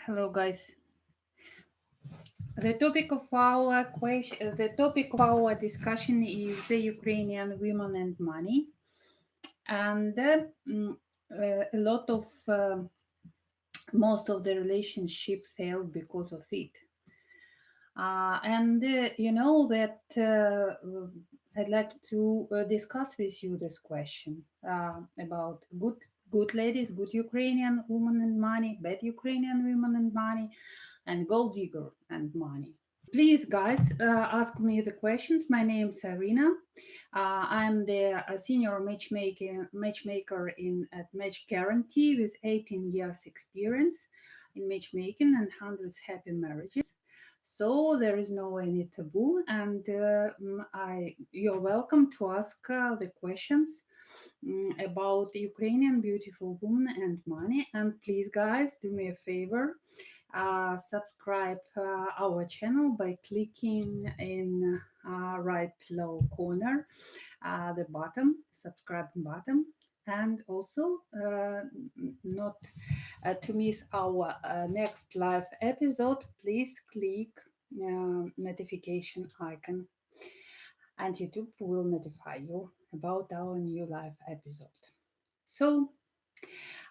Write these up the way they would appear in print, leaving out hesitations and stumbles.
Hello, guys. The topic of our discussion is the Ukrainian women and money, and a lot of most of the relationship failed because of it. And you know that I'd like to discuss with you this question about good ladies, good Ukrainian women and money, bad Ukrainian women and money, and gold digger and money. Please, guys, ask me the questions. My name is Irina. I'm the senior matchmaker in at Match Guarantee with 18 years experience in matchmaking and hundreds happy marriages. So there is no any taboo, and you're welcome to ask the questions about the Ukrainian beautiful woman and money. And please, guys, do me a favor, subscribe our channel by clicking in right low corner the button, subscribe button, and also not to miss our next live episode, please click notification icon, and YouTube will notify you about our new live episode. So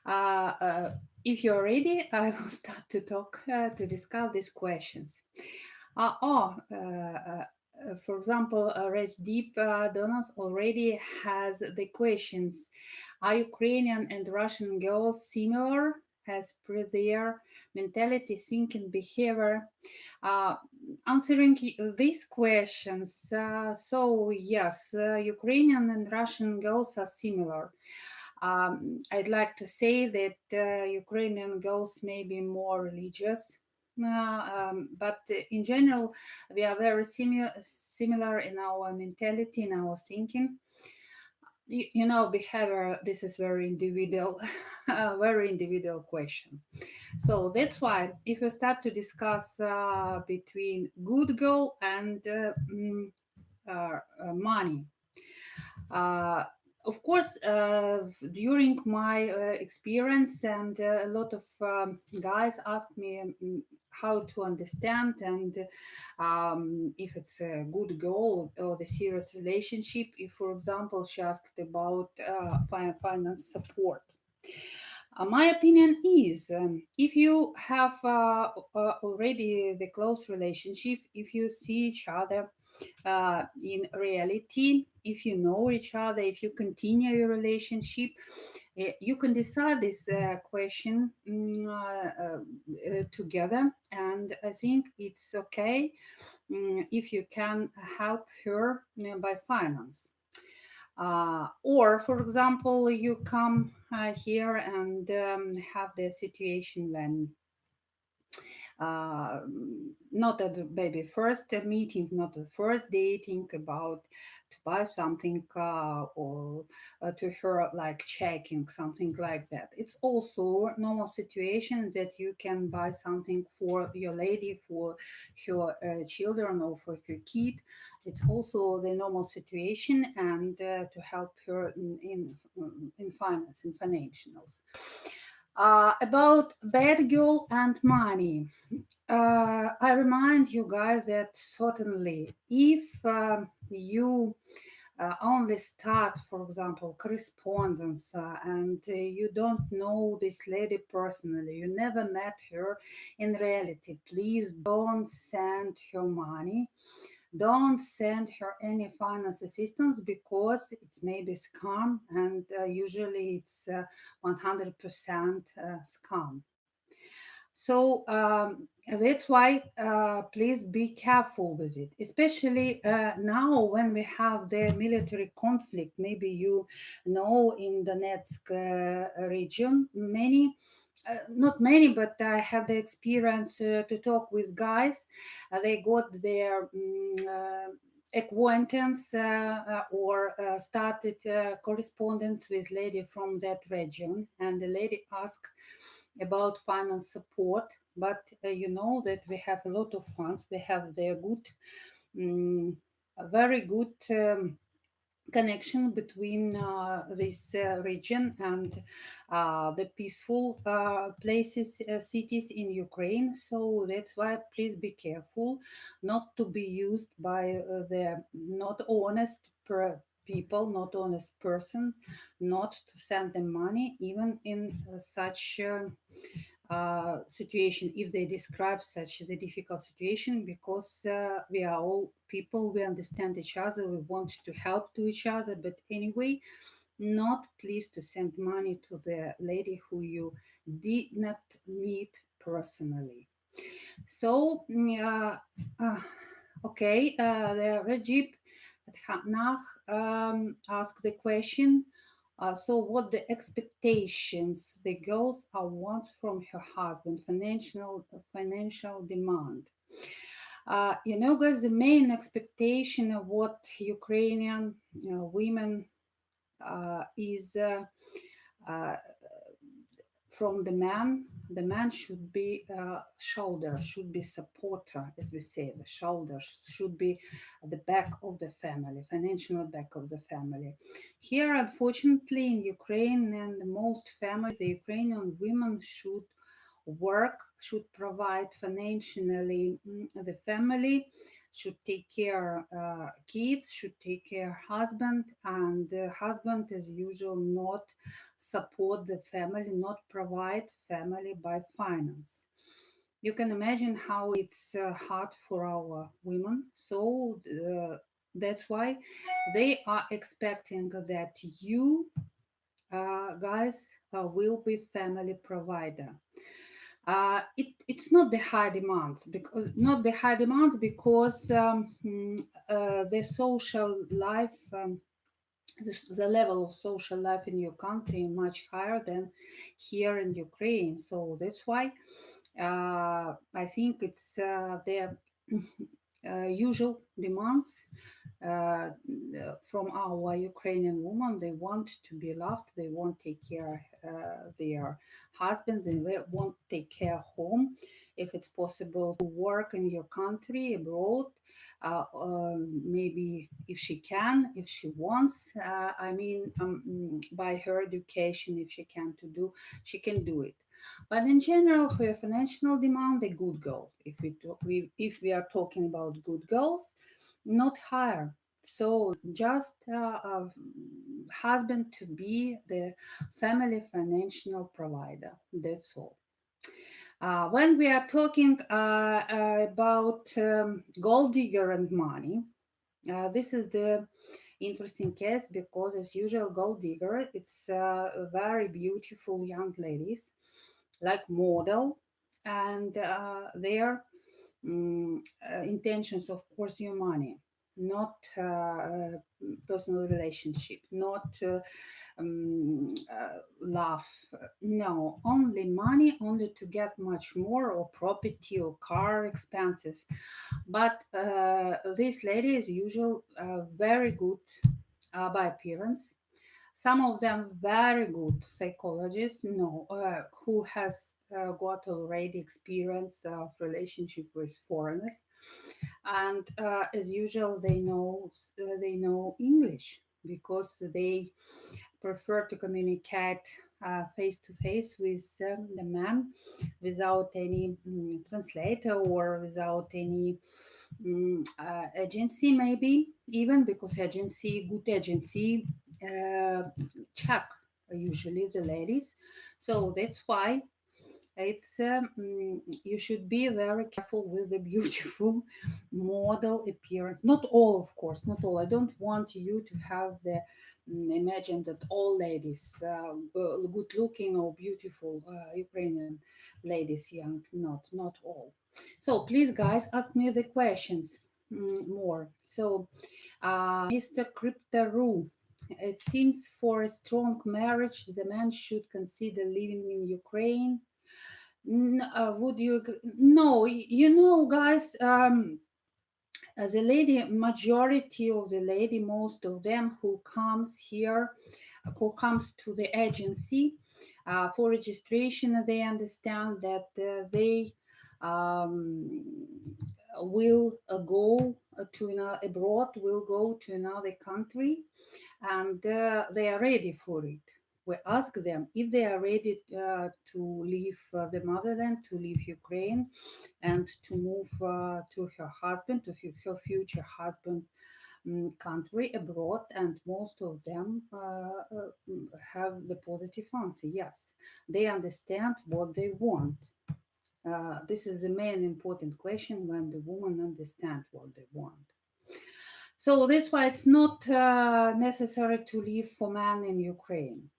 uh, uh, if you're ready, I will start to talk to discuss these questions. For example, Rich Deep Donas already has the questions. Are Ukrainian and Russian girls similar as per their mentality, thinking, behavior? Uh, Answering these questions, so yes, Ukrainian and Russian girls are similar. I'd like to say that Ukrainian girls may be more religious, but in general, we are very similar in our mentality, in our thinking. You know, behavior. This is very individual, very individual question. So that's why if we start to discuss between good girl and money. Uh, of course, during my experience, and a lot of guys ask me how to understand and if it's a good goal or the serious relationship. If, for example, she asked about finance support. My opinion is if you have already the close relationship, if you see each other in reality, if you know each other, if you continue your relationship, you can decide this question together. And I think it's okay if you can help her by finance. Or, for example, you come here and have the situation when uh, not at the maybe first meeting, not at first dating, about to buy something or to her like checking something like that. It's also normal situation that you can buy something for your lady, for her children, or for her kid. It's also the normal situation, and to help her in finance, in financials. About bad girl and money, I remind you guys that certainly if you only start, for example, correspondence, and you don't know this lady personally, you never met her in reality, please don't send her money, don't send her any finance assistance, because it's maybe scam, and usually it's 100% scam. So that's why please be careful with it, especially now when we have the military conflict. Maybe you know in Donetsk region, many, not many, but I have the experience to talk with guys. They got their acquaintance or started correspondence with lady from that region, and the lady asked about finance support. But you know that we have a lot of funds, we have their good, very good connection between this region and the peaceful places, cities in Ukraine. So that's why please be careful not to be used by the not honest people, not honest persons, not to send them money, even in such situation, if they describe such a difficult situation, because we are all people, we understand each other, we want to help to each other. But anyway, not please to send money to the lady who you did not meet personally. So uh, okay, the Rajib Nach asked the question. So, what the expectations the girls are wants from her husband? Financial demand. Guys, the main expectation of what Ukrainian women is uh, from the man should be shoulder, should be supporter, as we say. The shoulders should be the back of the family, financial back of the family. Here, unfortunately, in Ukraine and most families, the Ukrainian women should work, should provide financially the family, should take care kids, should take care husband, and the husband as usual not support the family, not provide family by finance. You can imagine how it's hard for our women. So that's why they are expecting that you guys will be family provider. It's not the high demands, because not the high demands because the social life, the level of social life in your country much higher than here in Ukraine. So that's why I think it's the usual demands uh, from our Ukrainian women. They want to be loved. They want to take care their husbands, and they want to take care home. If it's possible to work in your country abroad, maybe if she can, if she wants. By her education, if she can to do, she can do it. But in general, her financial demand, a good girl. If we are talking about good girls, not higher. So just a husband to be the family financial provider. That's all. When we are talking about gold digger and money, this is the interesting case because, as usual, gold digger, it's very beautiful young ladies, like model, and their intentions, of course, your money, not personal relationship, not love. No, only money, only to get much more, or property or car expensive. But this lady is usually very good by appearance. Some of them very good psychologists, no, who has got already experience of relationship with foreigners, and as usual, they know English because they prefer to communicate face to face with the man without any translator or without any agency, maybe even because good agency uh, check usually the ladies. So that's why it's you should be very careful with the beautiful model appearance. Not all, of course, not all. I don't want you to have the imagine that all ladies good looking or beautiful Ukrainian ladies, young. Not all. So please, guys, ask me the questions more. So, Mr. Cryptaru, it seems for a strong marriage, the man should consider living in Ukraine. Would you agree? No, guys, the lady, majority of the lady, most of them who comes here, who comes to the agency for registration, they understand that they um, will go to abroad, will go to another country, and they are ready for it. We ask them if they are ready to leave the motherland, to leave Ukraine, and to move to her husband, to her future husband country abroad, and most of them have the positive answer. Yes, they understand what they want. This is the main important question when the woman understands what they want. So that's why it's not necessary to live for man in Ukraine.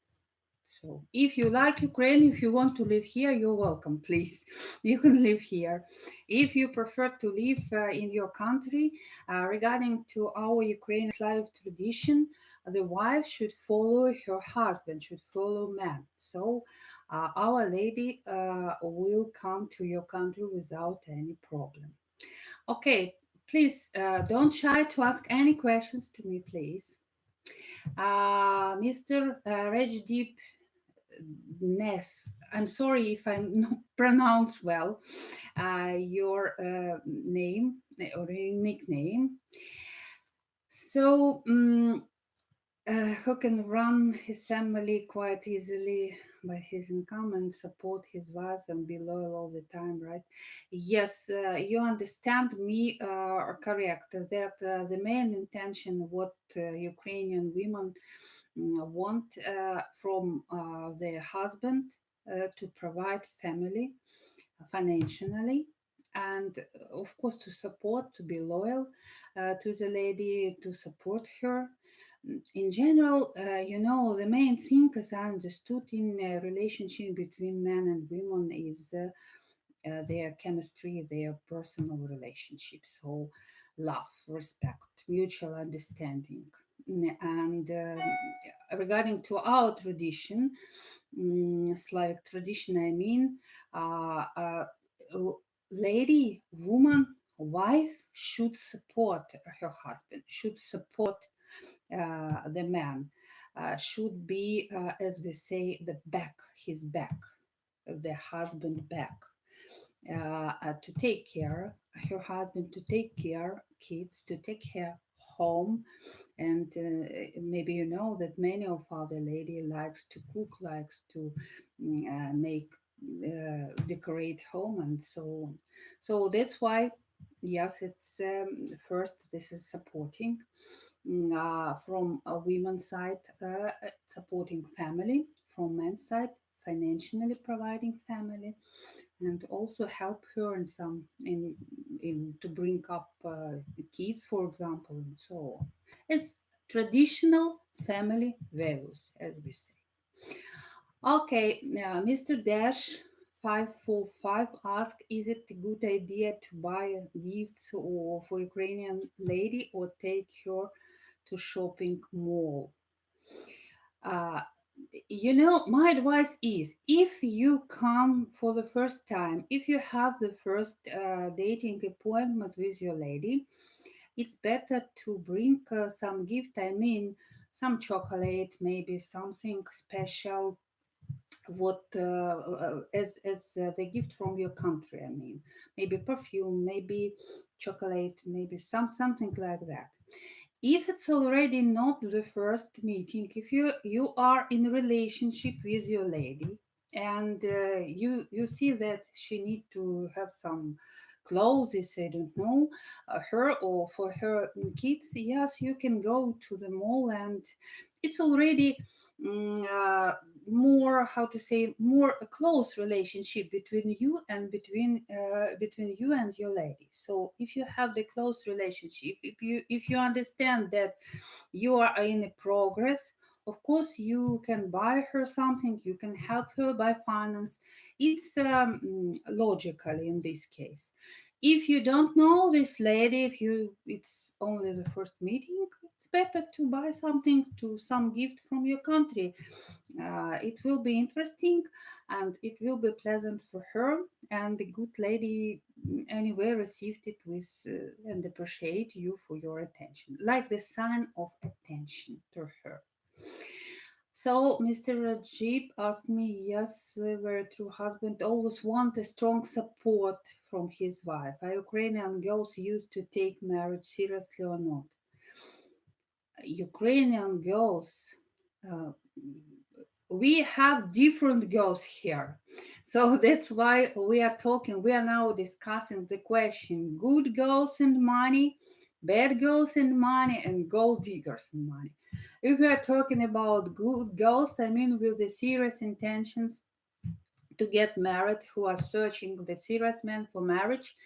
So if you like Ukraine, if you want to live here, you're welcome, please. You can live here. If you prefer to live in your country, regarding to our Ukrainian Slavic tradition, the wife should follow her husband, should follow man. So Our Lady will come to your country without any problem. Okay, please don't shy to ask any questions to me, please. Mr. Rejdip Ness, I'm sorry if I'm not pronounced well your name or nickname. So, who can run his family quite easily by his income and support his wife and be loyal all the time, right? Yes, you understand me correct, that the main intention what Ukrainian women want from their husband to provide family financially, and of course to support, to be loyal to the lady, to support her. In general, the main thing, as I understood, in a relationship between men and women is their chemistry, their personal relationship. So, love, respect, mutual understanding. And regarding to our tradition, Slavic tradition, I mean, lady, woman, wife should support her husband, should support the man, should be, as we say, the back, his back, the husband back, to take care her husband, to take care kids, to take care home. And maybe you know that many of other lady likes to cook, likes to make decorate home and so on. So that's why, yes, it's first this is supporting from a women's side, supporting family, from men's side financially providing family, and also help her in some in to bring up the kids, for example, and so on. It's traditional family values, as we say. Okay, Mr. Dash 545 asked, is it a good idea to buy gifts or for Ukrainian lady or take her to shopping mall? Uh, my advice is, if you come for the first time, if you have the first dating appointment with your lady, it's better to bring some gift. I mean, some chocolate, maybe something special, what as the gift from your country. I mean, maybe perfume, maybe chocolate, maybe something like that. If it's already not the first meeting, if you are in a relationship with your lady, and you see that she need to have some clothes, I don't know, her or for her kids, yes, you can go to the mall, and it's already more, how to say, more a close relationship between you and between you and your lady. So if you have the close relationship, if you understand that you are in a progress, of course you can buy her something, you can help her by finance. It's logical in this case. If you don't know this lady, if you it's only the first meeting, it's better to buy something, to some gift from your country. It will be interesting, and it will be pleasant for her, and the good lady anyway received it with and appreciate you for your attention, like the sign of attention to her. So Mr. Rajib asked me, yes, very true. Husband always want a strong support from his wife. Are Ukrainian girls used to take marriage seriously or not? Ukrainian girls, uh, we have different girls here. So that's why we are talking, we are now discussing the question good girls and money, bad girls and money, and gold diggers and money. If we are talking about good girls, I mean with the serious intentions to get married, who are searching the serious man for marriage,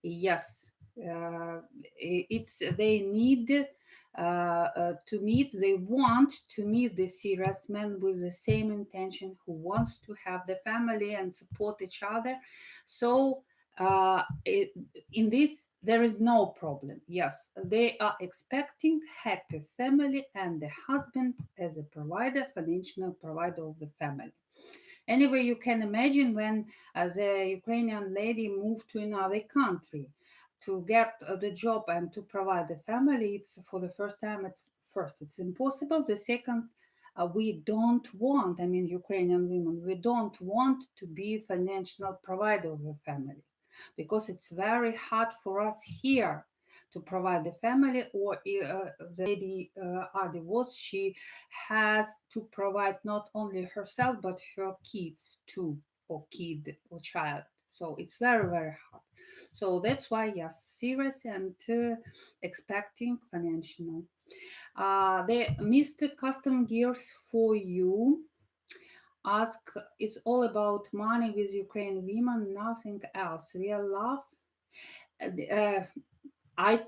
yes, it's they need to meet, they want to meet the serious man with the same intention, who wants to have the family and support each other. So in this there is no problem. Yes, they are expecting happy family and the husband as a provider, financial provider of the family. Anyway, you can imagine when the Ukrainian lady moved to another country to get the job and to provide the family. It's for the first time. It's first, it's impossible. The second, we don't want. I mean, Ukrainian women, we don't want to be financial provider of the family because it's very hard for us here to provide the family, or the lady are divorced, she has to provide not only herself but her kids too, or kid or child. So it's very, very hard. So that's why, yes, serious and expecting financial. The Mr. Custom Gears for you ask, it's all about money with Ukrainian women, nothing else. Real love. Uh, I,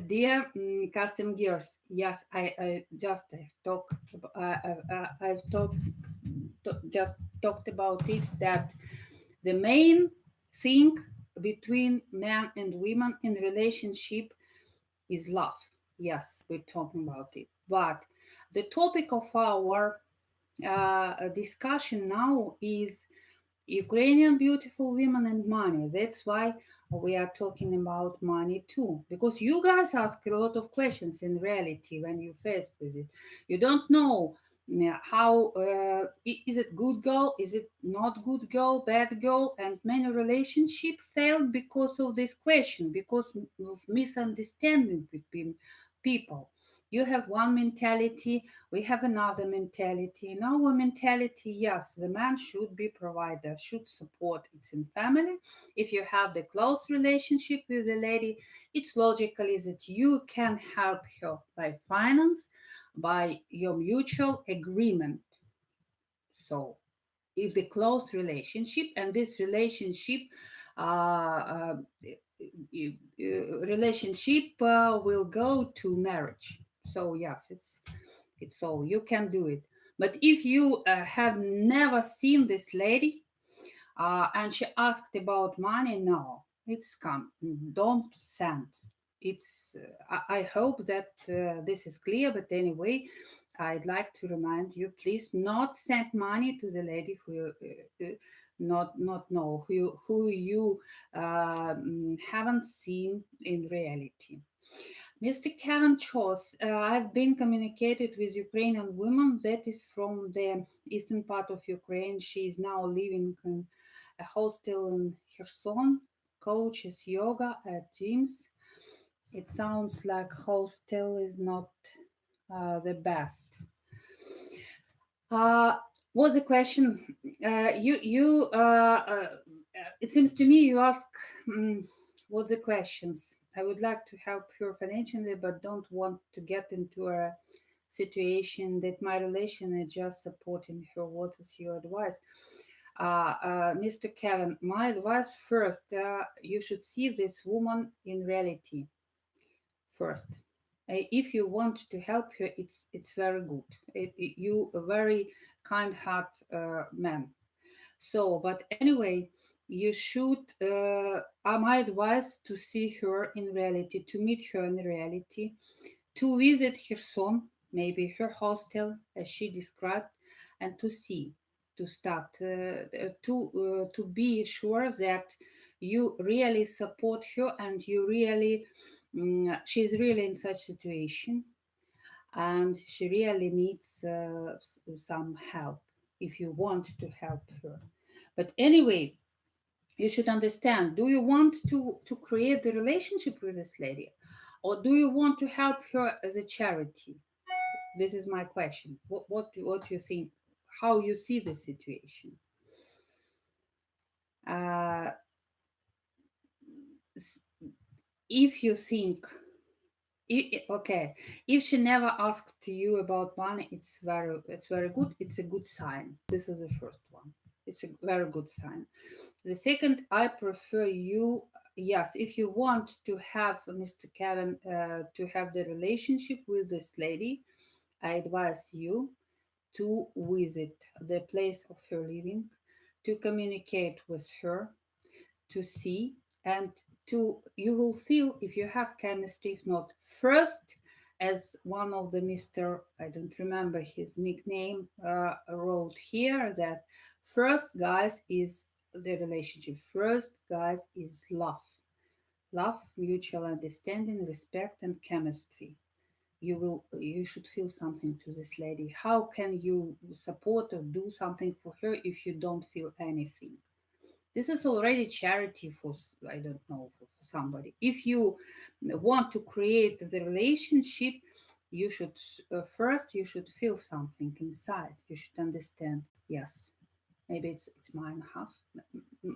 dear custom gears, yes, I just talk. I've just talked about it, that the main thing between men and women in relationship is love. Yes, we're talking about it. But the topic of our discussion now is Ukrainian beautiful women and money. That's why we are talking about money too. Because you guys ask a lot of questions in reality when you faced with it. You don't know how is it good girl, is it not good girl, bad girl, and many relationship failed because of this question, because of misunderstanding between people. You have one mentality, we have another mentality. In our mentality, yes, the man should be provider, should support its in family. If you have the close relationship with the lady, it's logically that you can help her by finance, by your mutual agreement. So if the close relationship, and this relationship will go to marriage. So yes, it's so you can do it. But if you have never seen this lady and she asked about money, no, it's come. Don't send. It's. I hope that this is clear. But anyway, I'd like to remind you: please not send money to the lady who not know who you haven't seen in reality. Mr. Kevin Chos, I've been communicated with Ukrainian woman that is from the eastern part of Ukraine. She is now living in a hostel in Kherson, coaches yoga at gyms. It sounds like hostel is not the best. Uh, what's the question? It seems to me you ask what's the questions. I would like to help her financially, but don't want to get into a situation that my relation is just supporting her. What is your advice? Mr. Kevin, my advice first, you should see this woman in reality first. If you want to help her, it's very good. You a very kind heart man. So, but anyway, you should. My advice to see her in reality, to meet her in reality, to visit her son, maybe her hostel, as she described, and to see, to start, to be sure that you really support her and you really, she's really in such situation. and she really needs some help if you want to help her. But anyway, you should understand, do you want to create the relationship with this lady, or do you want to help her as a charity? This is my question. What you think, how you see the situation? uh, if you think, okay, if she never asked to you about money, it's very good, it's a good sign. This is the first one, it's a very good sign. The second, I prefer you, yes, if you want to have Mr. Kevin to have the relationship with this lady, I advise you to visit the place of her living, to communicate with her, to see, and to you will feel if you have chemistry. If not, first, as one of the Mr. I don't remember his nickname wrote here, that first, guys, is the relationship. First, guys, is love, mutual understanding, respect, and chemistry. You should feel something to this lady. How can you support or do something for her if you don't feel anything? This is already charity for, I don't know, for somebody. If you want to create the relationship, you should first you should feel something inside. You should understand, yes, maybe it's mine half,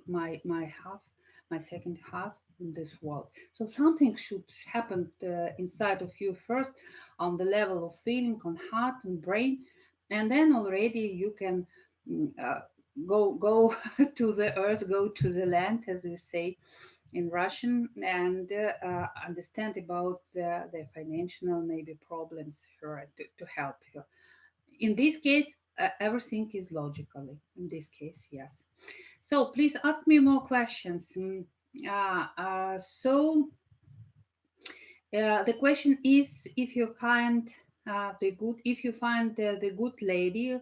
my half, my second half in this world. So something should happen inside of you first, on the level of feeling, on heart and brain, and then already you can mm, uh, go to the earth, go to the land, as we say in Russian, and understand about the financial maybe problems her to help her. In this case, everything is logically. In this case, yes. So please ask me more questions. The question is, if you find if you find the good lady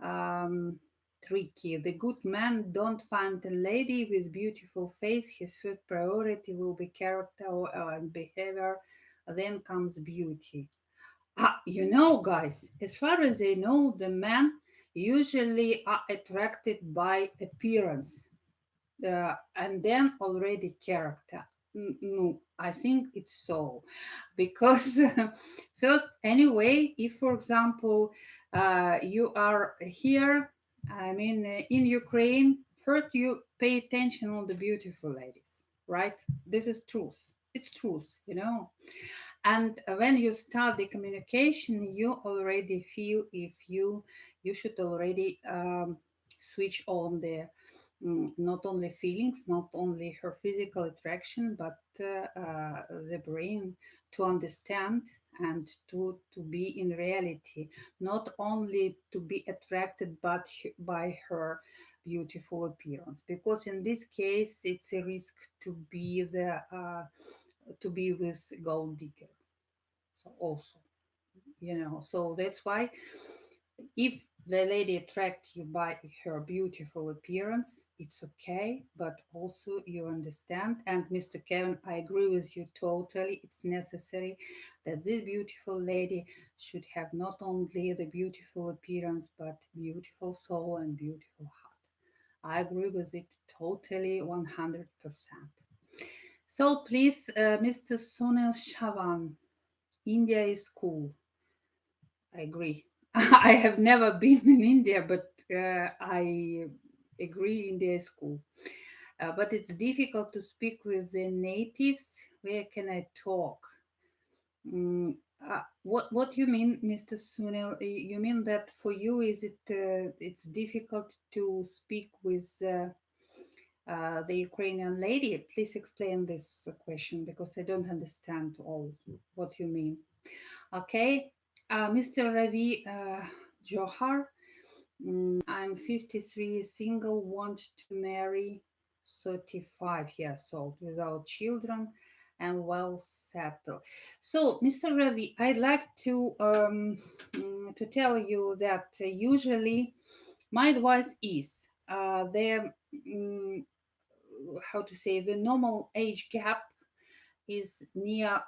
um, tricky. The good man don't find a lady with beautiful face. His first priority will be character and behavior. Then comes beauty. Guys, as far as I know, the men usually are attracted by appearance, and then already character. No, I think it's so, because first, anyway, if for example you are here, I mean, in Ukraine, first you pay attention on the beautiful ladies, right? This is truth. It's truth. And when you start the communication, you already feel if you should already switch on the not only feelings, not only her physical attraction, but the brain, to understand and to be in reality, not only to be attracted but by her beautiful appearance, because in this case it's a risk to be with gold digger. So also, so that's why, if the lady attracts you by her beautiful appearance, it's okay, but also you understand. And Mr. Kevin, I agree with you totally. It's necessary that this beautiful lady should have not only the beautiful appearance, but beautiful soul and beautiful heart. I agree with it totally, 100%. So please, Mr. Sunil Shavan, India is cool. I agree. I have never been in India, but I agree India is cool. But it's difficult to speak with the natives. Where can I talk? What you mean, Mr. Sunil? You mean that for you is it's difficult to speak with the Ukrainian lady? Please explain this question, because I don't understand all what you mean. Okay, Mr. Ravi Johar, I'm 53, single, want to marry, 35 years old, without children, and well settled. So, Mr. Ravi, I'd like to tell you that usually my advice is how to say, the normal age gap is near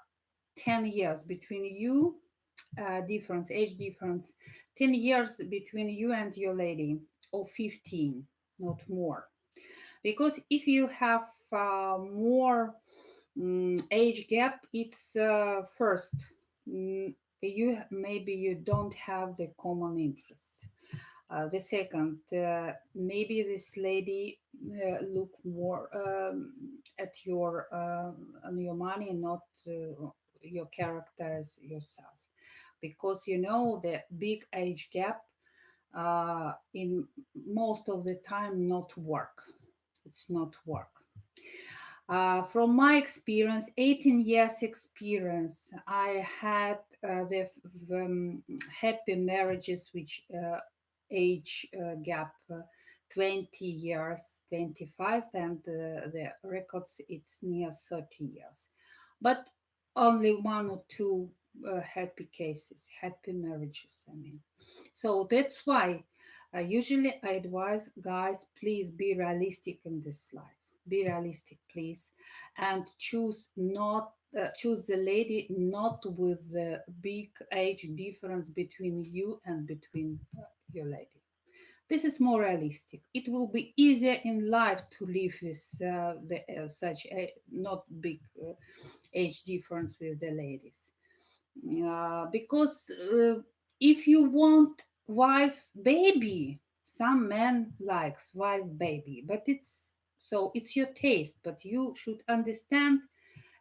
10 years between you difference, age difference, 10 years between you and your lady, or 15, not more. Because if you have more age gap, it's first, you maybe you don't have the common interests. The second, maybe this lady look more at your on your money, not your character as yourself, because you know the big age gap in most of the time not work. It's not work. From my experience, 18 years experience, I had happy marriages which age gap 20 years, 25, and the records it's near 30 years. But only one or two happy cases, happy marriages, I mean. So that's why usually I advise guys, please be realistic in this life. Be realistic, please, and choose the lady not with the big age difference between you and between your lady. This is more realistic. It will be easier in life to live with such a not big age difference with the ladies. Because if you want wife baby, some man likes wife baby, but it's your taste, but you should understand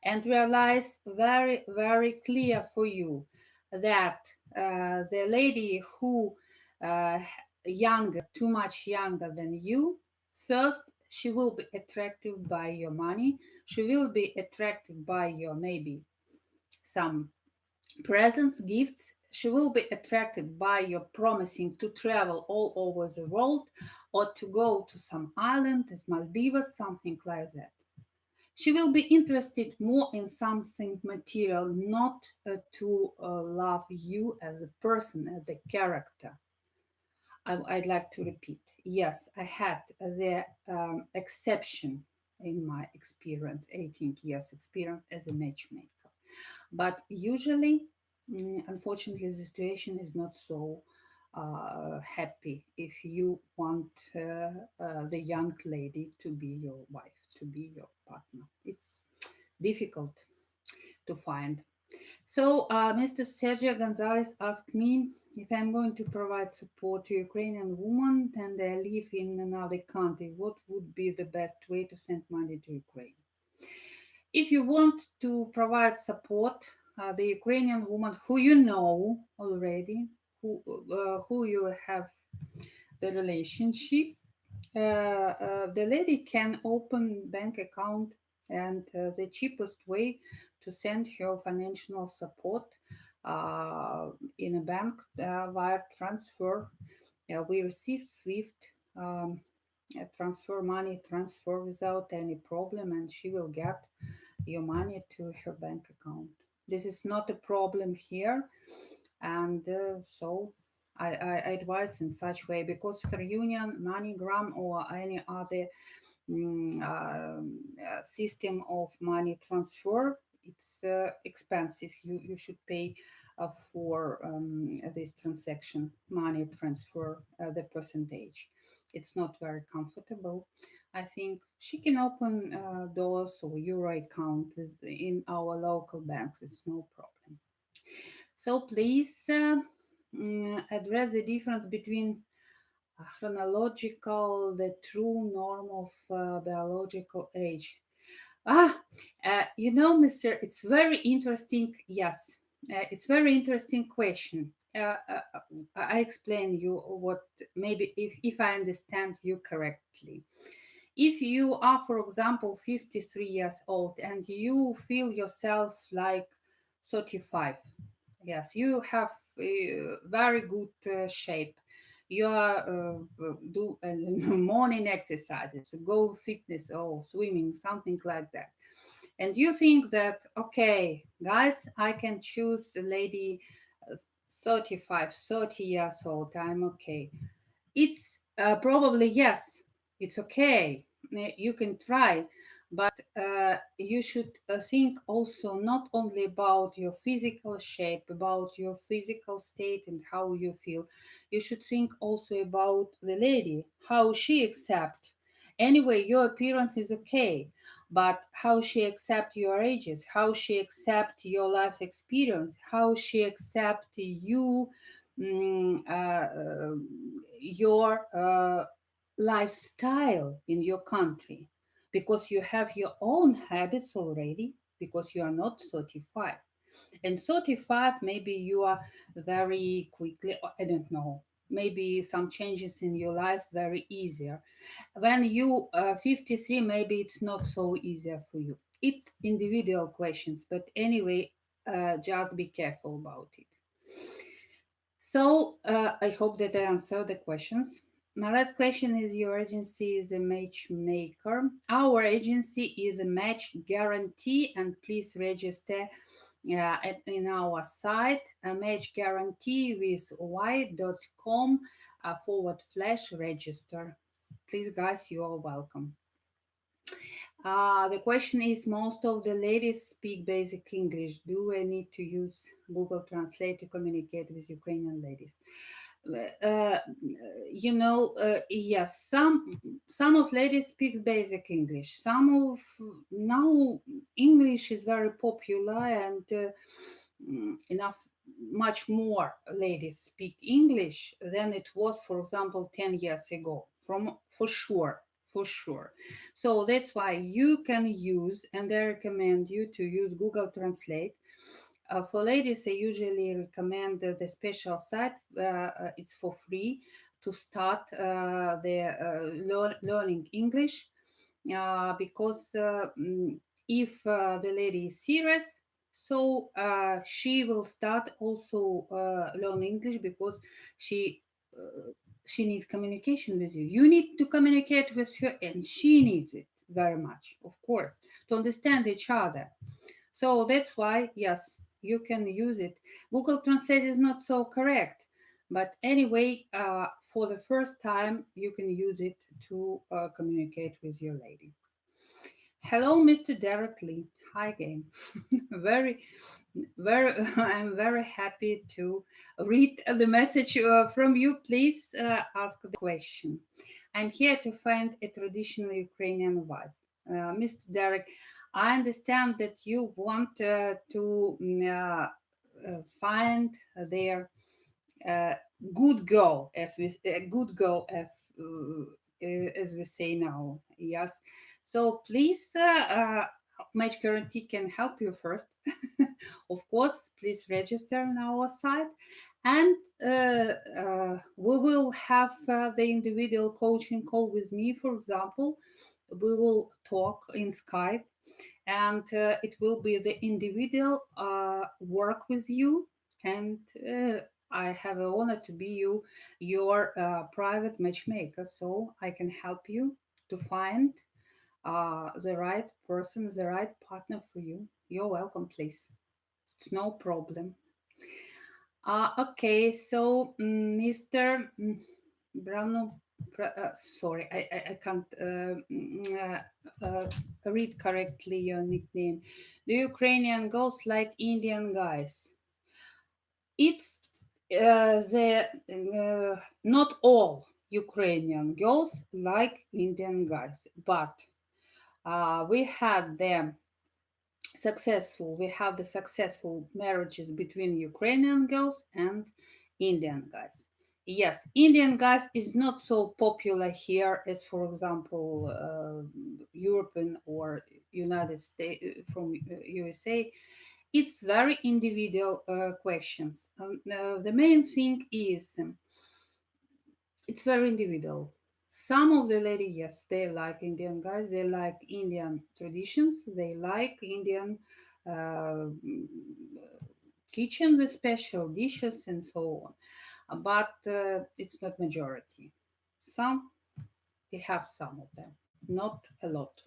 and realize very very clear for you that the lady who uh, younger, too much younger than you, first she will be attracted by your money, she will be attracted by your maybe some presents, gifts. She will be attracted by your promising to travel all over the world or to go to some island as Maldives, something like that. She will be interested more in something material, not to love you as a person, as a character. I'd like to repeat. Yes, I had the exception in my experience, 18 years experience as a matchmaker. But usually, unfortunately, the situation is not so happy if you want the young lady to be your wife, to be your partner. It's difficult to find. So, Mr. Sergio Gonzalez asked me if I'm going to provide support to Ukrainian women and they live in another country, what would be the best way to send money to Ukraine? If you want to provide support, the Ukrainian woman who you know already, who you have the relationship, the lady can open bank account, and the cheapest way to send her financial support in a bank wire transfer. We receive SWIFT. Transfer money transfer without any problem, and she will get your money to her bank account. This is not a problem here, and so I advise in such way, because for Union, MoneyGram, or any other system of money transfer, it's expensive. You should pay for this transaction, money transfer, the percentage. It's not very comfortable. I think she can open dollars or euro account in our local banks. It's no problem. So please address the difference between chronological, the true norm of biological age. Ah, Mister, it's very interesting. Yes, it's very interesting question. I explain you what, maybe if I understand you correctly. If you are, for example, 53 years old and you feel yourself like 35, yes, you have very good shape. You are do morning exercises, go fitness or swimming, something like that. And you think that, okay, guys, I can choose a lady 35, 30 years old. I'm okay. It's probably yes, it's okay. You can try, But you should think also not only about your physical shape, about your physical state and how you feel. You should think also about the lady, how she accept. Anyway, your appearance is okay, but how she accept your ages, how she accept your life experience, how she accept you, your lifestyle in your country, because you have your own habits already, because you are not 35. And 35, maybe you are very quickly, I don't know, maybe some changes in your life very easier. When you 53, maybe it's not so easier for you. It's individual questions, but anyway, just be careful about it. So I hope that I answered the questions. My last question is, your agency is a matchmaker. Our agency is a match guarantee, and please register in our site, a match guarantee with y.com / register. Please, guys, you are welcome. The question is, most of the ladies speak basic English. Do I need to use Google Translate to communicate with Ukrainian ladies? Uh, yes, some of ladies speaks basic English. Some of now English is very popular, and enough much more ladies speak English than it was, for example, 10 years ago. From for sure, for sure. So that's why you can use, and I recommend you to use Google Translate. For ladies, I usually recommend the special site. It's for free to start learning English, because if the lady is serious, so she will start also learn English, because she she needs communication with you. You need to communicate with her, and she needs it very much, of course, to understand each other. So that's why, yes, you can use it. Google Translate is not so correct, but anyway, for the first time, you can use it to communicate with your lady. Hello, Mr. Derek Lee. Hi again. very, very, I'm very happy to read the message from you. Please ask the question. I'm here to find a traditional Ukrainian wife. Mr. Derek, I understand that you want to find their uh, good girl, if a good girl, if, as we say now. Yes. So please, Match Guarantee can help you first. Of course, please register on our site, and we will have the individual coaching call with me. For example, we will talk in Skype, and it will be the individual work with you, and I have an honor to be your private matchmaker, so I can help you to find the right person, the right partner for you. You're welcome, please. It's no problem. Okay, so Mr. Brano, sorry, I can't read correctly your nickname. The Ukrainian girls like Indian guys. It's the not all Ukrainian girls like Indian guys, but we have the successful marriages between Ukrainian girls and Indian guys. Yes, Indian guys is not so popular here as, for example, European or United States, from USA. It's very individual questions. The main thing is, it's very individual. Some of the ladies, yes, they like Indian guys, they like Indian traditions, they like Indian uh, kitchen, the special dishes, and so on. But it's not majority. Some, we have some of them, not a lot.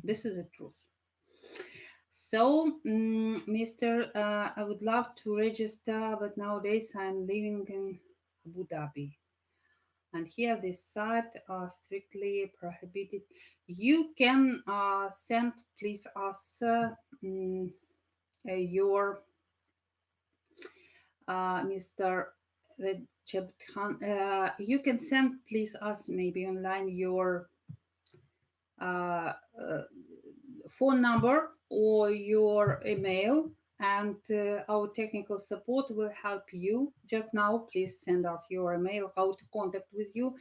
This is the truth. So, Mr. I would love to register, but nowadays I'm living in Abu Dhabi. And here this site are strictly prohibited. You can send please us your Mr. Recep Khan, you can send please us maybe online your uh, uh, phone number or your email, and our technical support will help you. Just now please send us your email how to contact with you,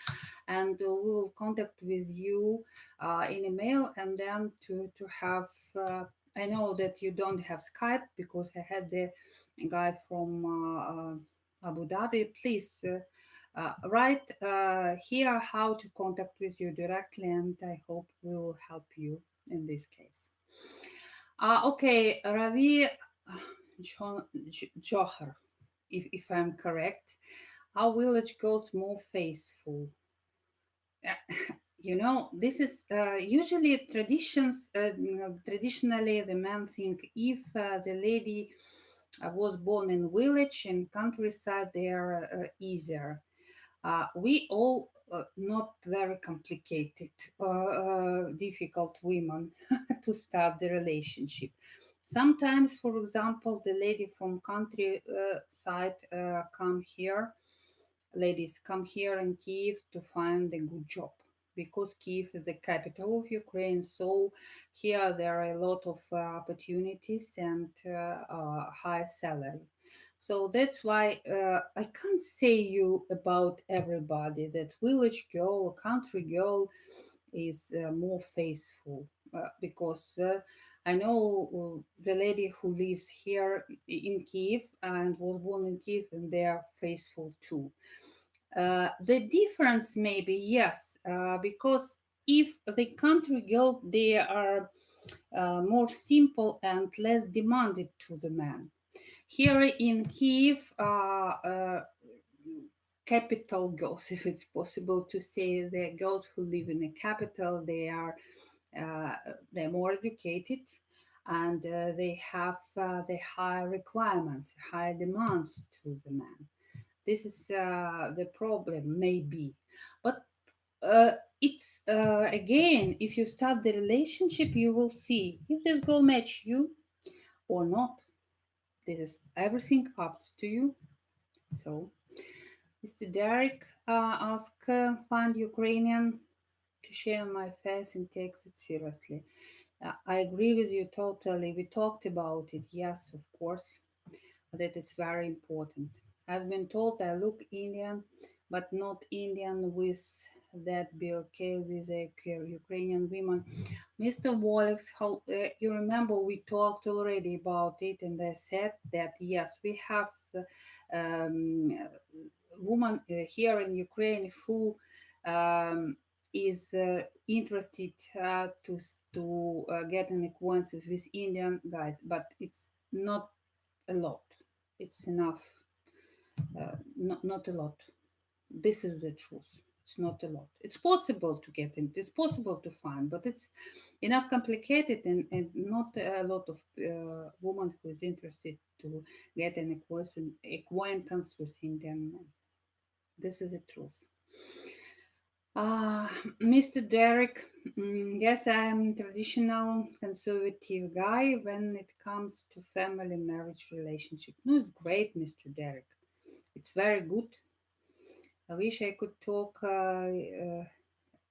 and we will contact with you in email. And then to have I know that you don't have Skype because I had the guy from Abu Dhabi. Please write here how to contact with you directly, and I hope we will help you in this case. Okay, Ravi Johar, if I'm correct. Our village goes more faithful. You know, this is usually traditions. Traditionally, the men think if the lady was born in village and countryside, they are easier. We all not very complicated, difficult women to start the relationship. Sometimes, for example, the lady from countryside come here ladies come here in Kiev to find a good job because Kiev is the capital of Ukraine. So here there are a lot of opportunities and high salary. So that's why I can't say you about everybody that village girl or country girl is more faithful because I know the lady who lives here in Kiev and was born in Kiev, and they are faithful too. The difference maybe yes, because if the country girl they are more simple and less demanded to the man. Here in Kiev, capital girls, if it's possible to say, the girls who live in the capital, uh, they're more educated, and they have the high requirements, high demands to the man. This is the problem maybe, but it's again, if you start the relationship you will see if this girl match you or not. This is everything up to you. So Mr. Derek asked, find Ukrainian to share my face and takes it seriously. I agree with you totally. We talked about it, yes, of course. That is very important. I've been told I look Indian, but not Indian. With that, be okay with the Ukrainian women. Mr. Wallace, you remember we talked already about it, and I said that yes, we have um, woman here in Ukraine who is interested to get an acquaintance with Indian guys, but it's not a lot. It's enough. Not a lot. This is the truth. It's not a lot. It's possible to get in. It's possible to find, but it's enough complicated, and not a lot of woman who is interested to get an acquaintance with Indian men. This is the truth. Uh, Mr. Derek, yes, I'm traditional conservative guy when it comes to family marriage relationship. No, it's great, Mr. Derek. It's very good. I wish I could talk to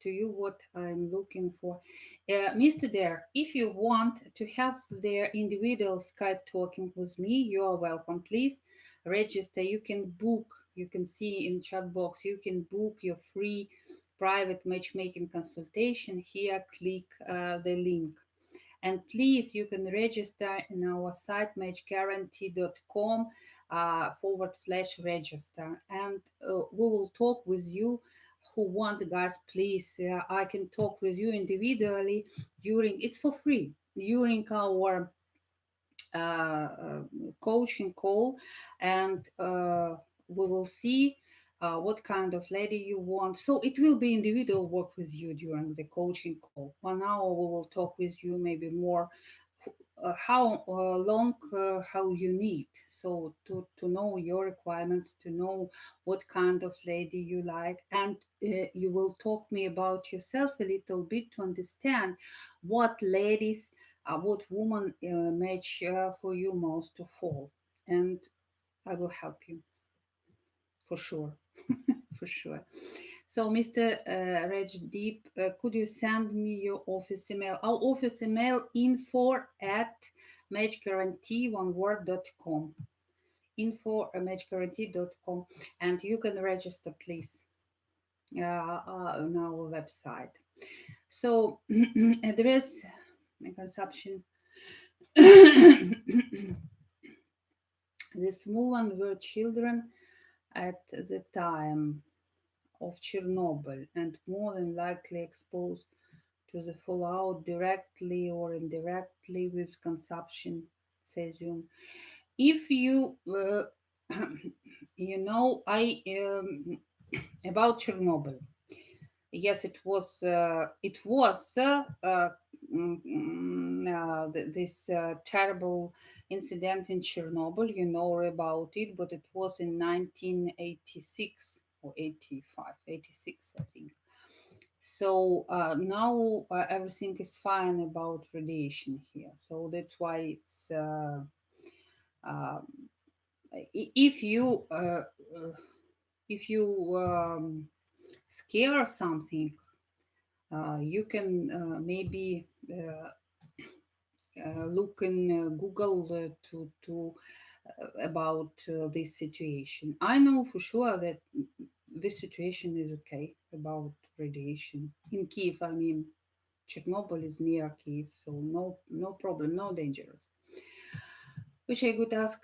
you what I'm looking for. Mr. Derek, if you want to have the individual Skype talking with me, you are welcome. Please register. You can book, you can see in chat box, you can book your free private matchmaking consultation. Here, click the link. And please, you can register in our site matchguarantee.com /register. And we will talk with you who wants, guys. Please, I can talk with you individually it's for free during our uh, coaching call, and we will see what kind of lady you want. So it will be individual work with you during the coaching call. 1 hour we will talk with you, maybe more how long how you need, so to know your requirements, to know what kind of lady you like, and you will talk me about yourself a little bit to understand what ladies, what woman match for you most of all, and I will help you for sure. For sure. So, Mr. Rajdeep, could you send me your office email? Our office email info@matchguarantee one word.com. Info@matchguarantee.com, and you can register, please, on our website. So, address and consumption. This woman were children at the time of Chernobyl and more than likely exposed to the fallout directly or indirectly with consumption cesium. If you, I about Chernobyl. Yes, this terrible incident in Chernobyl. You know about it, but it was in 1986 or 85, 86, I think. So now everything is fine about radiation here. So that's why it's uh, if you if you scare something, you can maybe look in Google to about this situation. I know for sure that this situation is okay about radiation in Kiev. I mean, Chernobyl is near Kiev, so no problem, no dangers. Which I could ask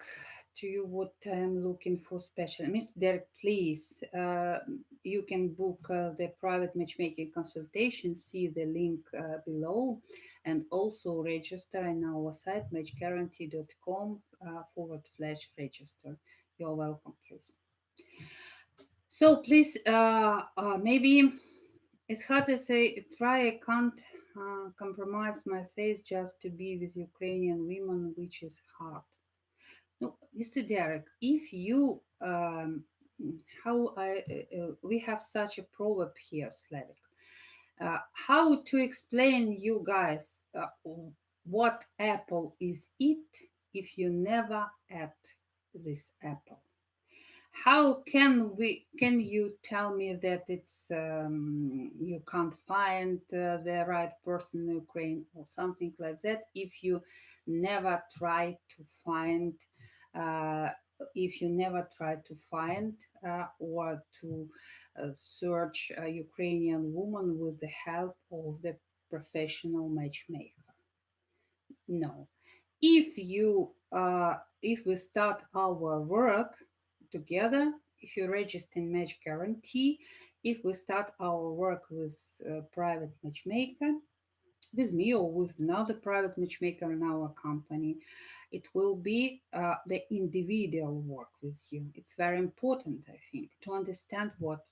to you what I'm looking for special. Mr. Derek, please, you can book the private matchmaking consultation, see the link below, and also register on our site matchguarantee.com /register. You're welcome, please. So please, maybe it's hard to say, try, I can't compromise my face just to be with Ukrainian women, which is hard. No, Mr. Derek, if you, how I, we have such a proverb here, Slavic. How to explain you guys what apple is it if you never ate this apple? How can you tell me that it's you can't find the right person in Ukraine or something like that if you never try to find uh, if you never try to find or to search a Ukrainian woman with the help of the professional matchmaker? No. If we start our work together, if you register in Match Guarantee, if we start our work with private matchmaker, with me or with another private matchmaker in our company, it will be the individual work with you. It's very important, I think, to understand what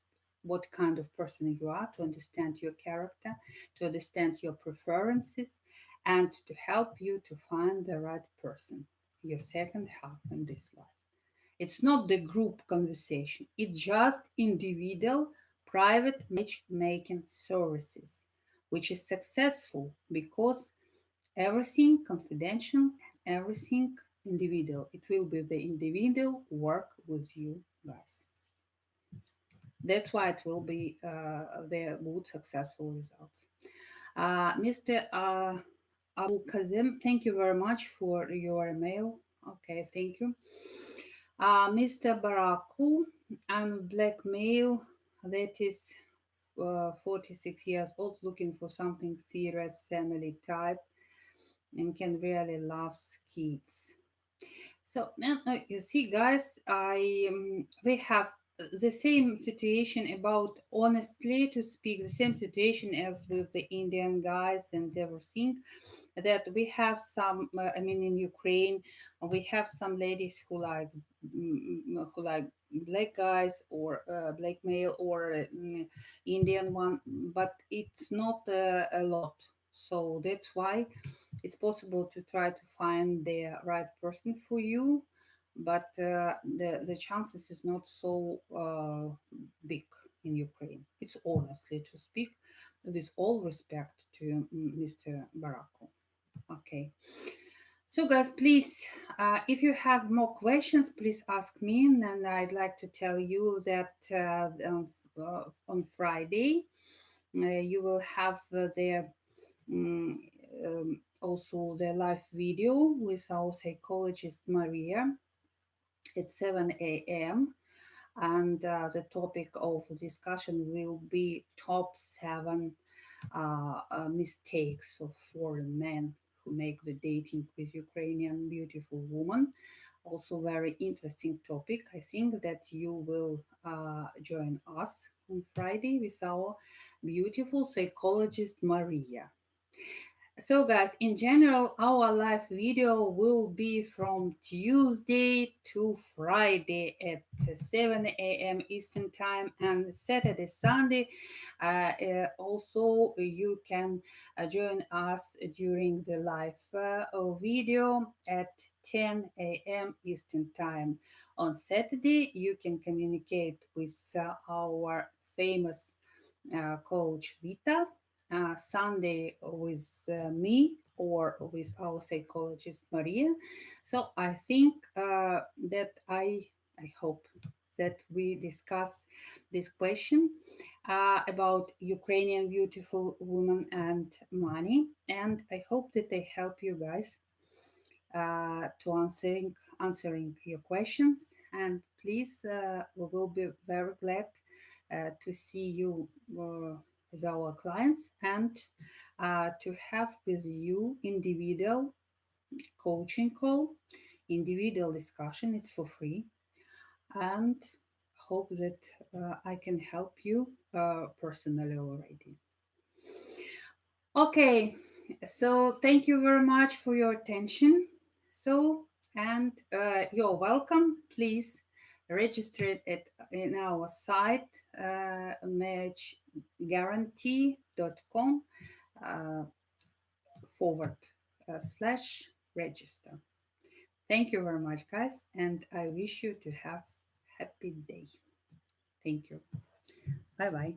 kind of person you are, to understand your character, to understand your preferences, and to help you to find the right person, your second half in this life. It's not the group conversation, it's just individual private matchmaking services, which is successful because everything confidential, everything individual. It will be the individual work with you guys. That's why it will be the good, successful results. Mr. Abul Kazim, thank you very much for your email. Okay, thank you. Mr. Baraku, I'm a black male that is 46 years old, looking for something serious, family type, and can really love kids. So now you see, guys, I we have the same situation about, honestly to speak, the same situation as with the Indian guys and everything, that we have some I mean in Ukraine we have some ladies who like black guys or black male or Indian one, but it's not a lot. So that's why It's possible to try to find the right person for you, but the chances is not so big in Ukraine. It's honestly to speak, with all respect to Mr. Barako. Okay. So, guys, please, if you have more questions, please ask me. And I'd like to tell you that on Friday, you will have the mm, also the live video with our psychologist Maria at 7 a.m. And the topic of discussion will be top seven mistakes of foreign men who make the dating with Ukrainian beautiful woman. Also, very interesting topic. I think that you will join us on Friday with our beautiful psychologist Maria. So, guys, in general, our live video will be from Tuesday to Friday at 7 a.m. Eastern Time, and Saturday, Sunday. Also, you can join us during the live video at 10 a.m. Eastern Time. On Saturday, you can communicate with our famous coach Vita, Sunday with me or with our psychologist Maria. So I think that I hope that we discuss this question about Ukrainian beautiful women and money, and I hope that they help you guys to answering your questions. And please, we will be very glad to see you as our clients and to have with you individual coaching call, individual discussion. It's for free, and hope that I can help you personally already. Okay, so thank you very much for your attention. So, and you're welcome. Please register it in our site, marriageguarantee.com forward slash register. Thank you very much, guys, and I wish you to have happy day. Thank you. Bye bye.